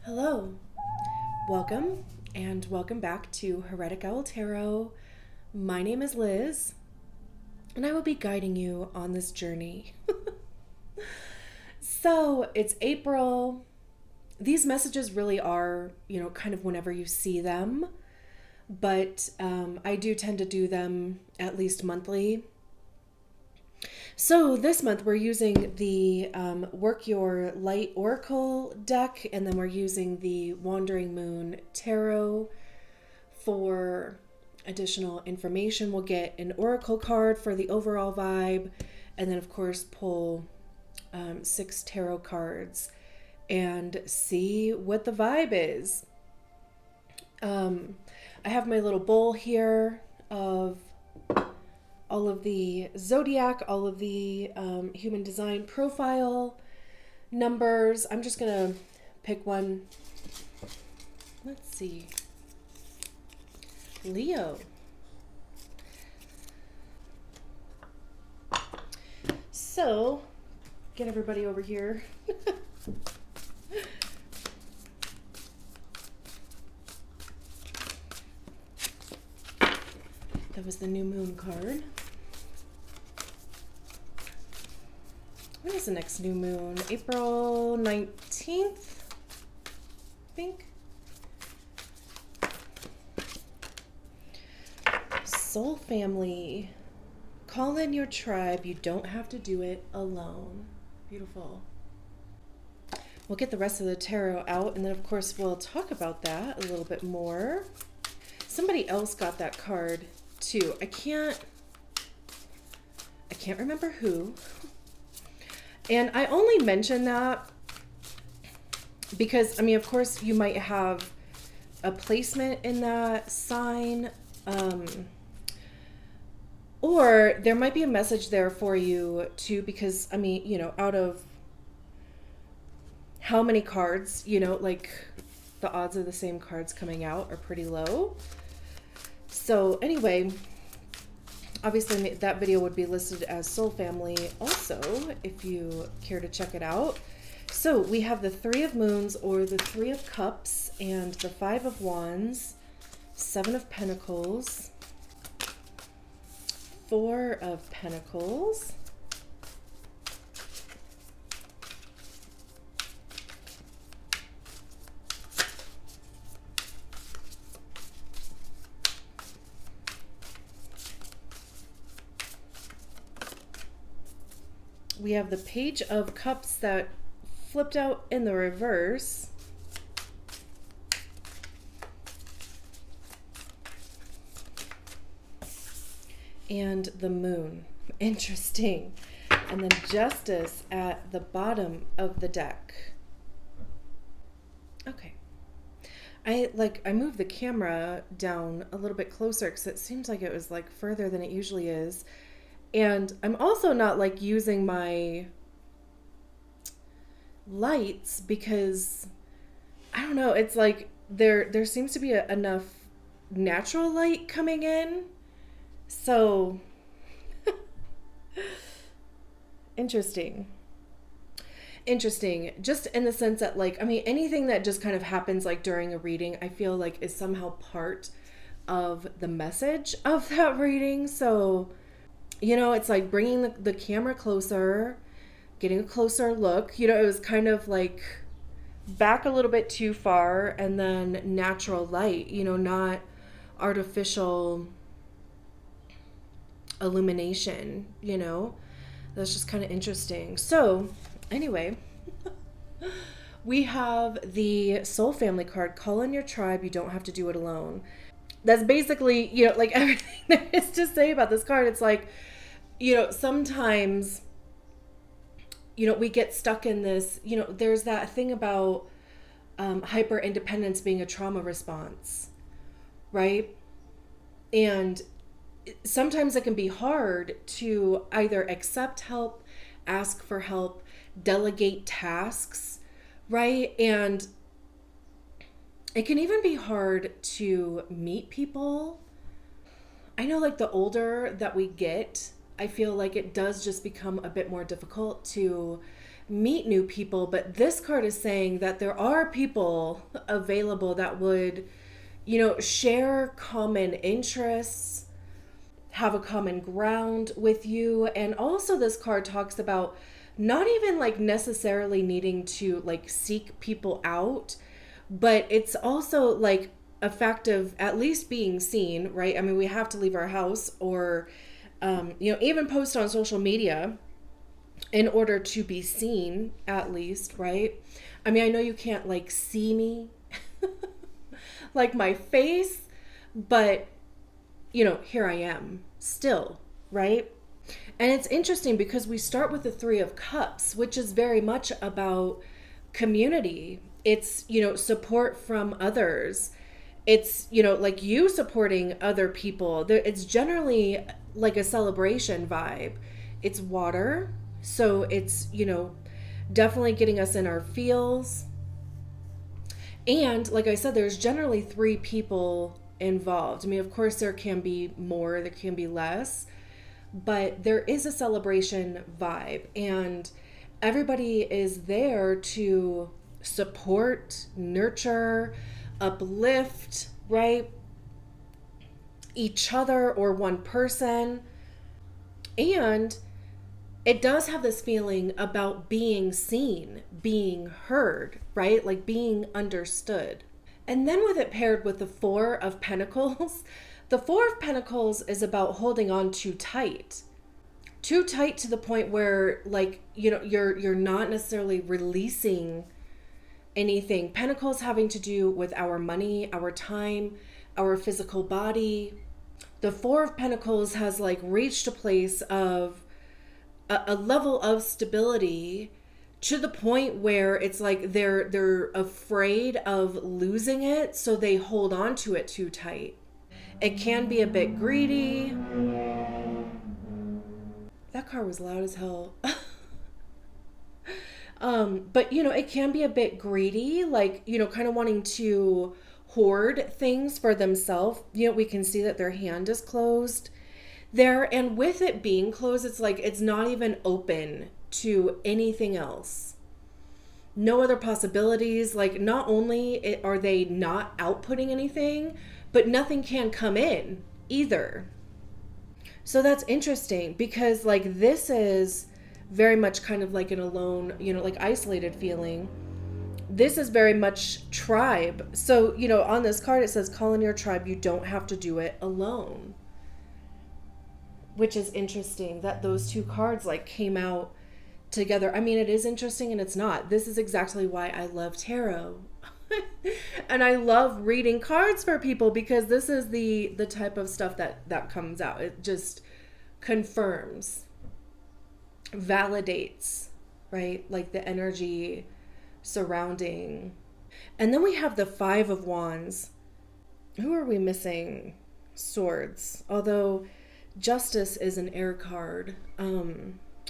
Hello, welcome, and welcome back to Heretic Owl Tarot. My name is Liz, and I will be guiding you on this journey. So, it's April. These messages really are, kind of whenever you see them, but I do tend to do them at least monthly. So this month we're using the Work Your Light Oracle deck, and then we're using the Wandering Moon Tarot for additional information. We'll get an Oracle card for the overall vibe, and then of course pull 6 tarot cards and see what the vibe is. I have my little bowl here of all of the zodiac, all of the human design profile numbers. I'm just gonna pick one. Let's see. Leo. So, get everybody over here. That was the new moon card. When is the next new moon? April 19th, I think. Soul family. Call in your tribe. You don't have to do it alone. Beautiful. We'll get the rest of the tarot out, and then of course we'll talk about that a little bit more. Somebody else got that card too. I can't remember who. And I only mention that because, of course, you might have a placement in that sign, or there might be a message there for you too, because, out of how many cards, like the odds of the same cards coming out are pretty low. So anyway, obviously that video would be listed as Soul Family also, if you care to check it out. So we have the 3 of Moons, or the 3 of Cups, and the 5 of Wands, 7 of Pentacles, 4 of Pentacles, we have the Page of Cups that flipped out in the reverse, and the Moon. Interesting. And then Justice at the bottom of the deck. Okay. I moved the camera down a little bit closer because it seems like it was further than it usually is. And I'm also not using my lights because I don't know, it's there seems to be enough natural light coming in. So interesting. Just in the sense that anything that just kind of happens during a reading, I feel is somehow part of the message of that reading. So it's bringing the camera closer, getting a closer look. It was kind of back a little bit too far, and then natural light, not artificial illumination, That's just kind of interesting. So, anyway, we have the Soul Family card. Call in your tribe. You don't have to do it alone. That's basically, everything there is to say about this card. It's sometimes, we get stuck in this, there's that thing about hyper independence being a trauma response, right? And sometimes it can be hard to either accept help, ask for help, delegate tasks, right? And it can even be hard to meet people. I know the older that we get, I feel it does just become a bit more difficult to meet new people, but this card is saying that there are people available that would, share common interests, have a common ground with you. And also this card talks about not even like necessarily needing to like seek people out, but it's also like a fact of at least being seen, right? I mean, we have to leave our house or, even post on social media in order to be seen, at least, right? I mean, I know you can't like see me, like my face, but here I am still, right? And it's interesting because we start with the Three of Cups, which is very much about community. It's, support from others. It's, like you supporting other people. It's generally like a celebration vibe. It's water. So it's, definitely getting us in our feels. And like I said, there's generally three people involved. I mean, of course, there can be more, there can be less, but there is a celebration vibe, and everybody is there to support, nurture, uplift, right? Each other or one person. And it does have this feeling about being seen, being heard, right? Like being understood. And then with it paired with the Four of Pentacles, the Four of Pentacles is about holding on too tight. Too tight to the point where like, you're not necessarily releasing anything. Pentacles having to do with our money, our time, our physical body. The Four of Pentacles has like reached a place of a level of stability to the point where it's like they're afraid of losing it, so they hold on to it too tight. It can be a bit greedy. That car was loud as hell. But it can be a bit greedy, like, kind of wanting to hoard things for themselves. We can see that their hand is closed there, and with it being closed, it's like it's not even open to anything else. No other possibilities. Like, not only are they not outputting anything, but nothing can come in either. So that's interesting because like this is very much kind of like an alone, like isolated feeling. This is very much tribe. So, on this card it says call in your tribe. You don't have to do it alone. Which is interesting that those two cards like came out together. I mean, it is interesting and it's not. This is exactly why I love tarot. And I love reading cards for people because this is the type of stuff that comes out. It just confirms, validates, right? Like the energy surrounding. And then we have the Five of Wands. Who are we missing? Swords. Although Justice is an air card.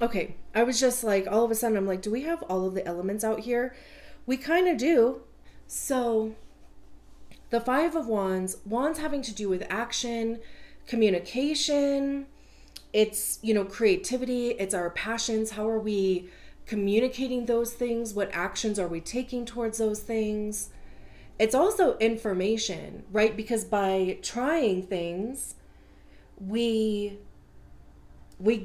Okay, I was just like, all of a sudden I'm like, do we have all of the elements out here? We kind of do. So the Five of Wands, wands having to do with action, communication. It's, creativity. It's our passions. How are we communicating those things? What actions are we taking towards those things? It's also information, right? Because by trying things, we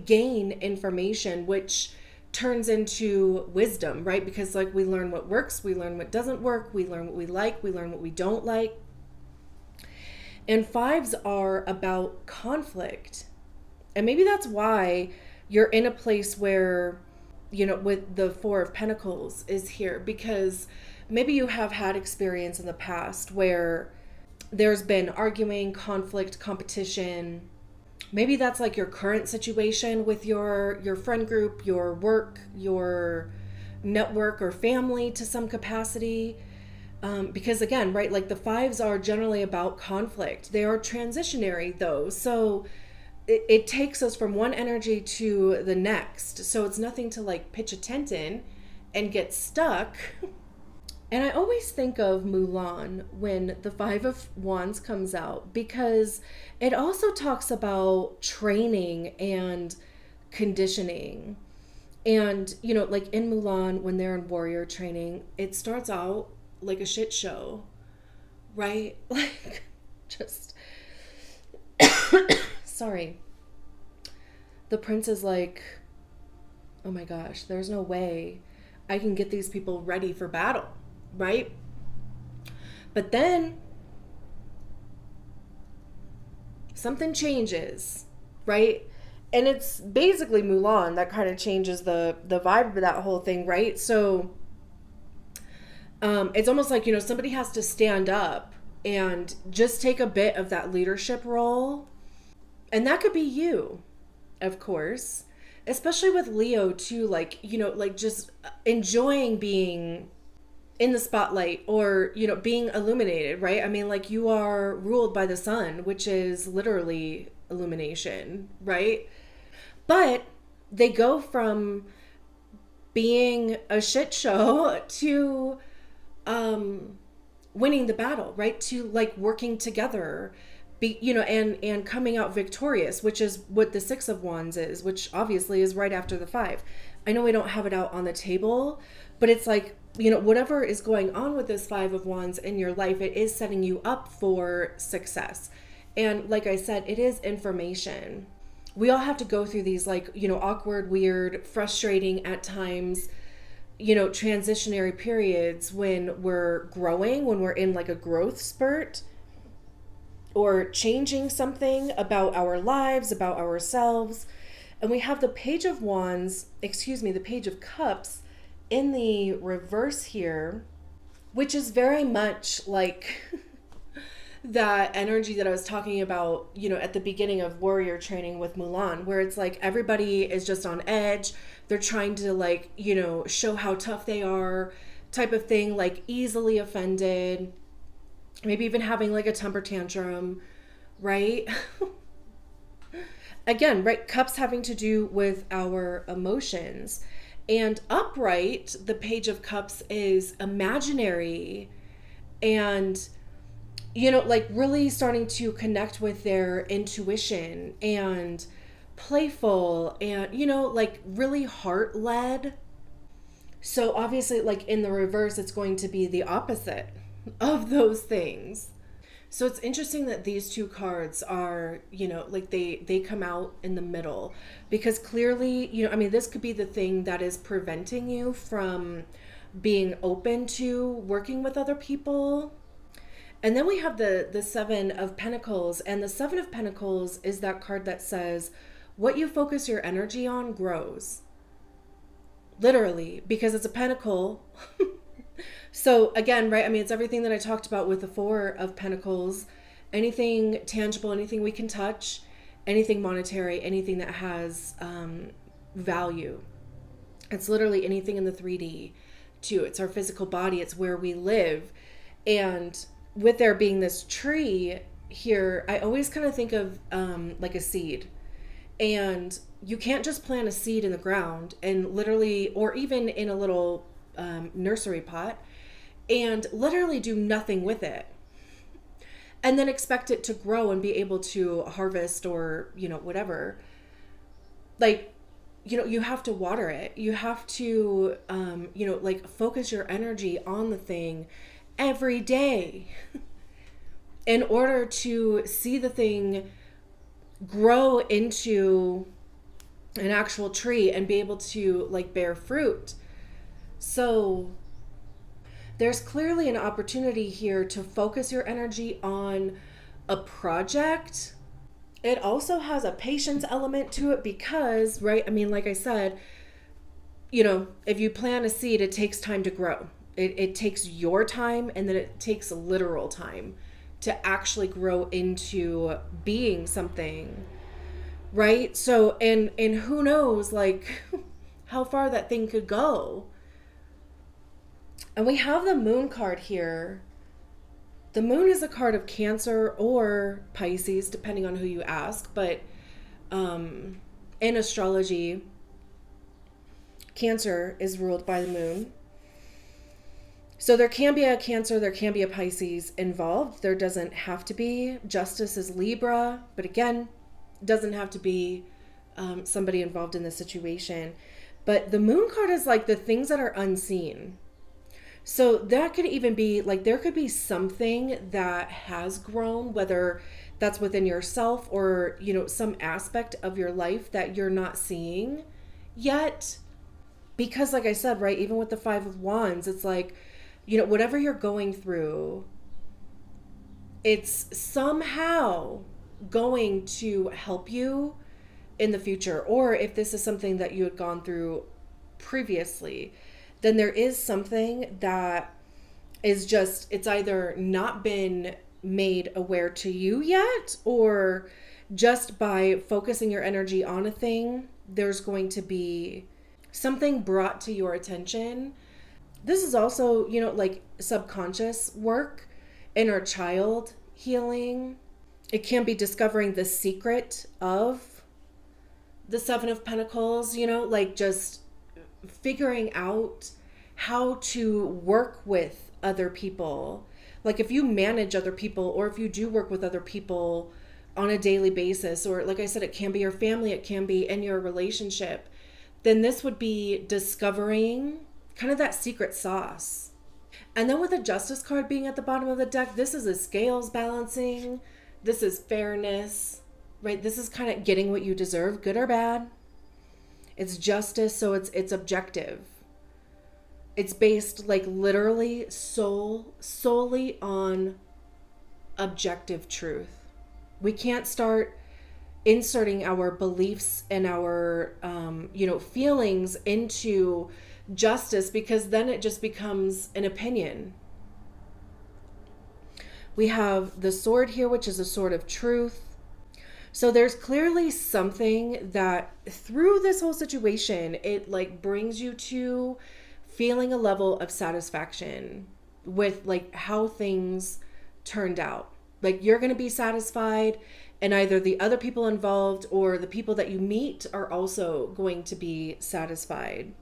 gain information, which turns into wisdom, right? Because like we learn what works, we learn what doesn't work, we learn what we like, we learn what we don't like. And fives are about conflict. And maybe that's why you're in a place where, with the Four of Pentacles is here, because maybe you have had experience in the past where there's been arguing, conflict, competition. Maybe that's like your current situation with your friend group, your work, your network or family to some capacity. Because again, right, like the fives are generally about conflict. They are transitionary though. So it takes us from one energy to the next. So it's nothing to like pitch a tent in and get stuck. And I always think of Mulan when the Five of Wands comes out, because it also talks about training and conditioning. And, you know, like in Mulan, when they're in warrior training, it starts out like a shit show, right? Like, just, sorry. The prince is like, oh my gosh, there's no way I can get these people ready for battle, right? But then something changes, right? And it's basically Mulan that kind of changes the vibe of that whole thing, right? So it's almost like, you know, somebody has to stand up and just take a bit of that leadership role. And that could be you, of course, especially with Leo too, like, you know, like just enjoying being in the spotlight, or, you know, being illuminated, right? I mean, like, you are ruled by the sun, which is literally illumination, right? But they go from being a shit show to winning the battle, right? To like working together, be, you know, and coming out victorious, which is what the Six of Wands is, which obviously is right after the Five. I know we don't have it out on the table, but it's like, you know, whatever is going on with this Five of Wands in your life, it is setting you up for success. And like I said, it is information. We all have to go through these, like, you know, awkward, weird, frustrating at times, you know, transitionary periods when we're growing, when we're in like a growth spurt, or changing something about our lives, about ourselves. And we have the Page of Wands, excuse me, the Page of Cups in the reverse here, which is very much like that energy that I was talking about, you know, at the beginning of warrior training with Mulan, where it's like everybody is just on edge. They're trying to, like, you know, show how tough they are, type of thing, like easily offended, maybe even having like a temper tantrum, right? Again, right, cups having to do with our emotions. And upright, the Page of Cups is imaginary and, you know, like really starting to connect with their intuition and playful and, you know, like really heart led. So obviously, like in the reverse, it's going to be the opposite of those things. So it's interesting that these two cards are, you know, like they come out in the middle, because clearly, you know, I mean, this could be the thing that is preventing you from being open to working with other people. And then we have the Seven of Pentacles, and the Seven of Pentacles is that card that says what you focus your energy on grows. Literally, because it's a pentacle. So again, right, I mean, it's everything that I talked about with the Four of Pentacles. Anything tangible, anything we can touch, anything monetary, anything that has value. It's literally anything in the 3D too. It's our physical body. It's where we live. And with there being this tree here, I always kind of think of like a seed. And you can't just plant a seed in the ground and literally, or even in a little nursery pot, and literally do nothing with it, and then expect it to grow and be able to harvest, or, you know, whatever. Like, you know, you have to water it. You have to, you know, like focus your energy on the thing every day in order to see the thing grow into an actual tree and be able to like bear fruit. So there's clearly an opportunity here to focus your energy on a project. It also has a patience element to it because, right, I mean, like I said, you know, if you plant a seed, it takes time to grow. It takes your time, and then it takes literal time to actually grow into being something, right? So, and who knows, like, how far that thing could go. And we have the Moon card here. The Moon is a card of Cancer or Pisces, depending on who you ask. But in astrology, Cancer is ruled by the Moon. So there can be a Cancer, there can be a Pisces involved. There doesn't have to be. Justice is Libra, but again, doesn't have to be somebody involved in the situation. But the moon card is like the things that are unseen. So that could even be like there could be something that has grown, whether that's within yourself or, some aspect of your life that you're not seeing yet. Because, like I said, right, even with the Five of Wands, it's like, whatever you're going through, it's somehow going to help you in the future. Or if this is something that you had gone through previously, then there is something that is just, it's either not been made aware to you yet, or just by focusing your energy on a thing, there's going to be something brought to your attention. This is also, like subconscious work, inner child healing. It can be discovering the secret of the Seven of Pentacles, like just figuring out how to work with other people. Like if you manage other people, or if you do work with other people on a daily basis, or like I said, it can be your family, it can be in your relationship, then this would be discovering kind of that secret sauce. And then with the Justice card being at the bottom of the deck, this is a scales balancing. This is fairness, right? This is kind of getting what you deserve, good or bad. It's justice, so it's objective. It's based like literally solely on objective truth. We can't start inserting our beliefs and our feelings into justice, because then it just becomes an opinion. We have the sword here, which is a sword of truth. So there's clearly something that through this whole situation, it like brings you to feeling a level of satisfaction with like how things turned out. Like you're going to be satisfied, and either the other people involved or the people that you meet are also going to be satisfied.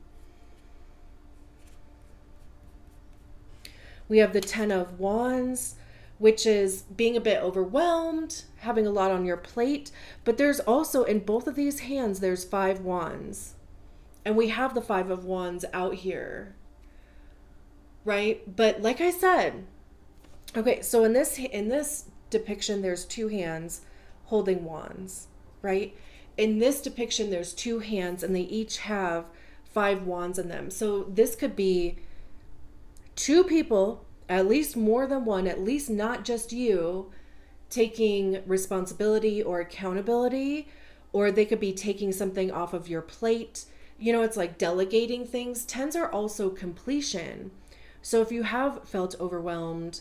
We have the Ten of Wands, which is being a bit overwhelmed, having a lot on your plate. But there's also, in both of these hands, there's 5 wands. And we have the 5 of Wands out here, right? But like I said, okay, so in this depiction, there's 2 hands holding wands, right? In this depiction, there's 2 hands, and they each have 5 wands in them. So this could be 2 people, at least more than one, at least not just you, taking responsibility or accountability, or they could be taking something off of your plate. It's like delegating things. 10s are also completion. So if you have felt overwhelmed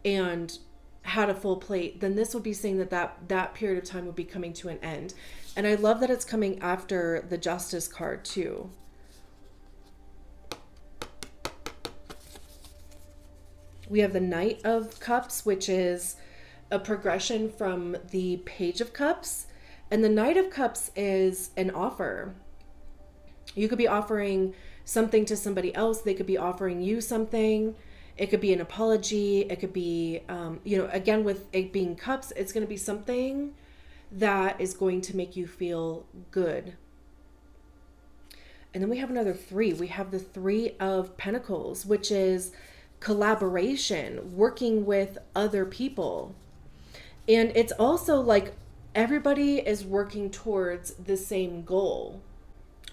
and had a full plate, then this would be saying that period of time would be coming to an end. And I love that it's coming after the Justice card too. We have the Knight of Cups, which is a progression from the Page of Cups. And the Knight of Cups is an offer. You could be offering something to somebody else. They could be offering you something. It could be an apology. It could be, again, with it being cups, it's going to be something that is going to make you feel good. And then we have another 3. We have the 3 of Pentacles, which is collaboration, working with other people. And it's also like everybody is working towards the same goal.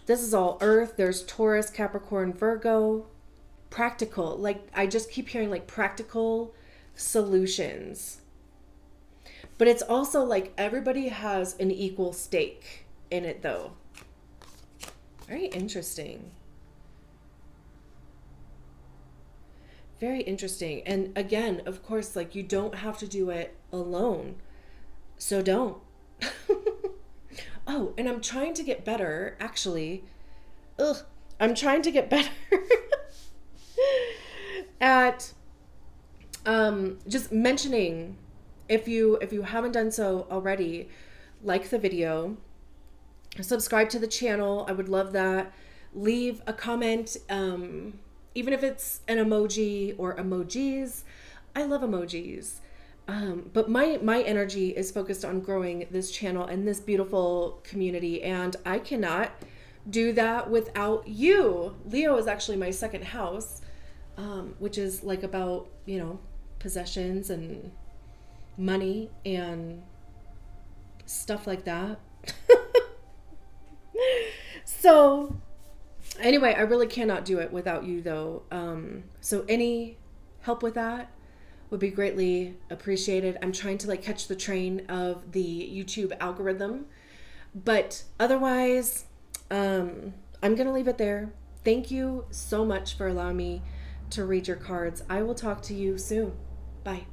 This is all earth. There's Taurus, Capricorn, Virgo. Practical, like I just keep hearing like practical solutions. But it's also like everybody has an equal stake in it though. Very interesting. Very interesting. And again, of course, like you don't have to do it alone. So don't. Oh, and I'm trying to get better, actually. I'm trying to get better at just mentioning, if you haven't done so already, like the video, subscribe to the channel. I would love that. Leave a comment, even if it's an emoji or emojis. I love emojis. But my energy is focused on growing this channel and this beautiful community, and I cannot do that without you. Leo is actually my second house, which is like about, possessions and money and stuff like that. So anyway, I really cannot do it without you though. So any help with that would be greatly appreciated. I'm trying to catch the train of the YouTube algorithm, but otherwise, I'm going to leave it there. Thank you so much for allowing me to read your cards. I will talk to you soon. Bye.